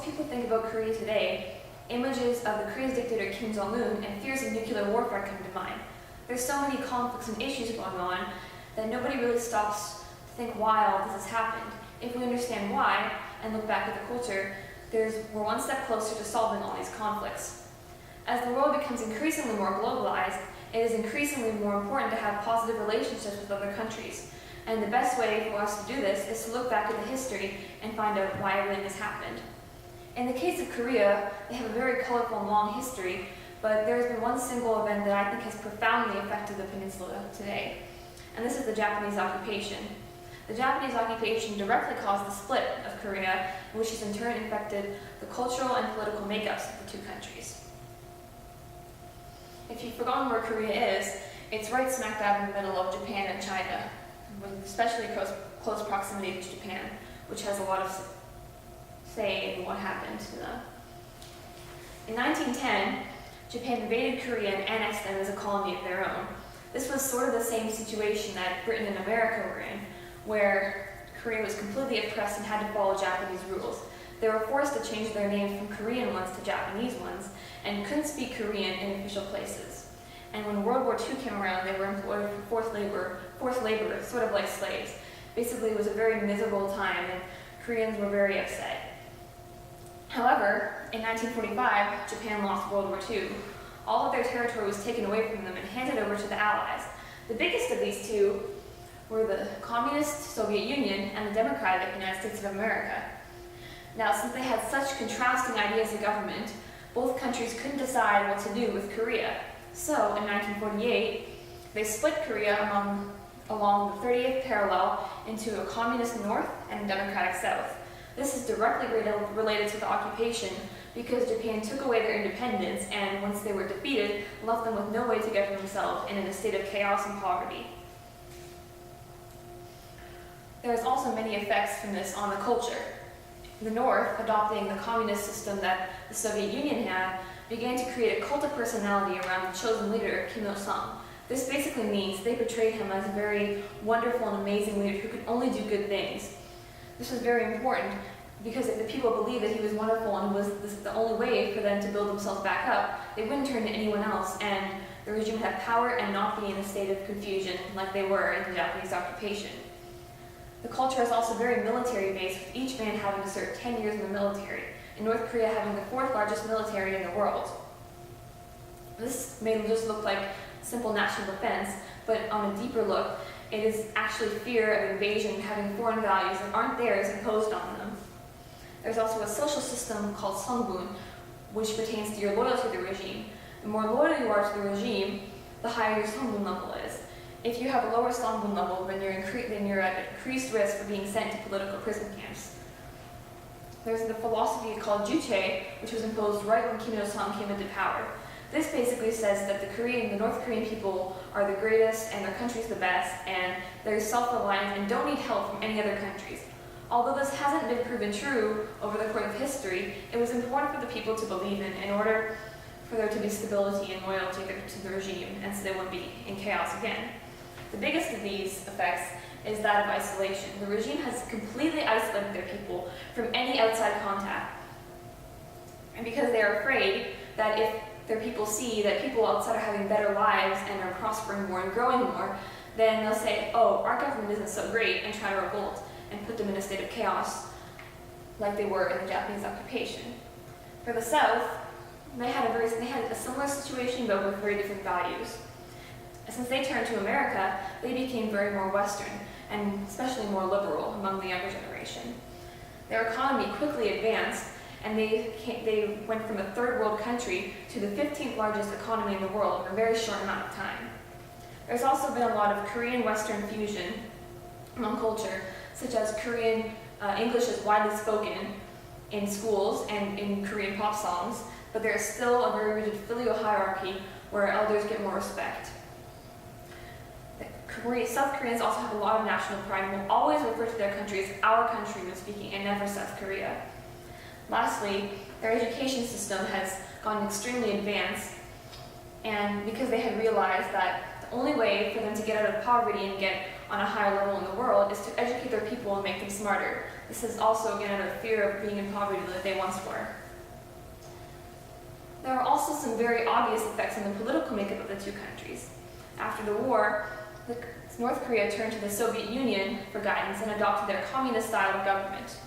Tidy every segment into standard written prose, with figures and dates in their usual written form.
most people think about Korea today, images of the Korea's dictator Kim Jong-un and fears of nuclear warfare come to mind. There's so many conflicts and issues going on that nobody really stops to think why all this has happened. If we understand why and look back at the culture, we're one step closer to solving all these conflicts. As the world becomes increasingly more globalized, it is increasingly more important to have positive relationships with other countries. And the best way for us to do this is to look back at the history and find out why everything has happened. In the case of Korea, they have a very colorful and long history, but there has been one single event that I think has profoundly affected the peninsula today, and this is the Japanese occupation. The Japanese occupation directly caused the split of Korea, which has in turn affected the cultural and political makeups of the two countries. If you've forgotten where Korea is, it's right smack dab in the middle of Japan and China, with especially close proximity to Japan, which has a lot of say in what happened to them. In 1910, Japan invaded Korea and annexed them as a colony of their own. This was sort of the same situation that Britain and America were in, where Korea was completely oppressed and had to follow Japanese rules. They were forced to change their names from Korean ones to Japanese ones, and couldn't speak Korean in official places. And when World War II came around, they were employed for forced labor, sort of like slaves. Basically, it was a very miserable time, and Koreans were very upset. However, in 1945, Japan lost World War II. All of their territory was taken away from them and handed over to the Allies. The biggest of these two were the Communist Soviet Union and the Democratic United States of America. Now, since they had such contrasting ideas of government, both countries couldn't decide what to do with Korea. So, in 1948, they split Korea along the 30th parallel into a communist north and a democratic south. This is directly related to the occupation because Japan took away their independence and, once they were defeated, left them with no way to govern themselves and in a state of chaos and poverty. There's also many effects from this on the culture. The North, adopting the communist system that the Soviet Union had, began to create a cult of personality around the chosen leader, Kim Il-sung. This basically means they portrayed him as a very wonderful and amazing leader who could only do good things. This was very important because if the people believed that he was wonderful and was the only way for them to build themselves back up, they wouldn't turn to anyone else, and the regime would have power and not be in a state of confusion like they were in the Japanese occupation. The culture is also very military-based, with each man having to serve 10 years in the military, and North Korea having the 4th largest military in the world. This may just look like simple national defense, but on a deeper look, it is actually fear of invasion, having foreign values that aren't theirs imposed on them. There's also a social system called Songbun, which pertains to your loyalty to the regime. The more loyal you are to the regime, the higher your Songbun level is. If you have a lower Songbun level, then you're at increased risk for being sent to political prison camps. There's the philosophy called Juche, which was imposed right when Kim Il-sung came into power. This basically says that the North Korean people are the greatest and their country's the best, and they're self-reliant and don't need help from any other countries. Although this hasn't been proven true over the course of history, it was important for the people to believe in order for there to be stability and loyalty to the regime, and so they wouldn't be in chaos again. The biggest of these effects is that of isolation. The regime has completely isolated their people from any outside contact. And because they are afraid that if their people see that people outside are having better lives and are prospering more and growing more, then they'll say, oh, our government isn't so great, and try to revolt and put them in a state of chaos like they were in the Japanese occupation. For the South, they had a similar situation, but with very different values. Since they turned to America, they became very more Western, and especially more liberal among the younger generation. Their economy quickly advanced, and they went from a third world country to the 15th largest economy in the world in a very short amount of time. There's also been a lot of Korean-Western fusion among culture, such as Korean English is widely spoken in schools and in Korean pop songs, but there is still a very rigid filial hierarchy where elders get more respect. South Koreans also have a lot of national pride and will always refer to their country as our country when speaking, and never South Korea. Lastly, their education system has gotten extremely advanced, and because they had realized that the only way for them to get out of poverty and get on a higher level in the world is to educate their people and make them smarter. This is also, again, out of fear of being in poverty like they once were. There are also some very obvious effects on the political makeup of the two countries. After the war, North Korea turned to the Soviet Union for guidance and adopted their communist style of government.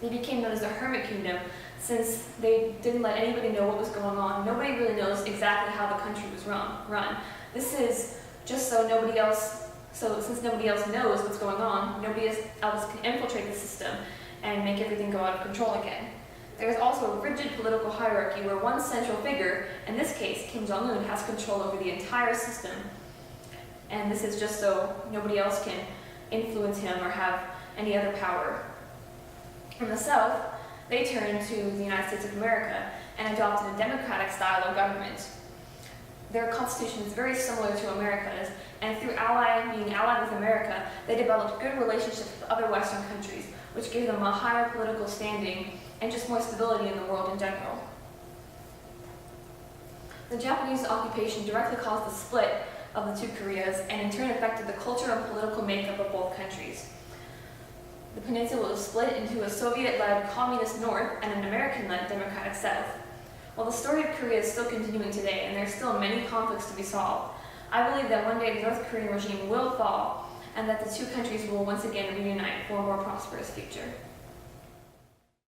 They became known as the Hermit Kingdom since they didn't let anybody know what was going on. Nobody really knows exactly how the country was run. This is just since nobody else knows what's going on, nobody else can infiltrate the system and make everything go out of control again. There is also a rigid political hierarchy where one central figure, in this case Kim Jong-un, has control over the entire system. And this is just so nobody else can influence him or have any other power. In the South, they turned to the United States of America and adopted a democratic style of government. Their constitution is very similar to America's, and through being allied with America, they developed good relationships with other Western countries, which gave them a higher political standing and just more stability in the world in general. The Japanese occupation directly caused the split of the two Koreas and in turn affected the culture and political makeup of both countries. The peninsula was split into a Soviet-led communist north and an American-led democratic south. While the story of Korea is still continuing today and there are still many conflicts to be solved, I believe that one day the North Korean regime will fall and that the two countries will once again reunite for a more prosperous future.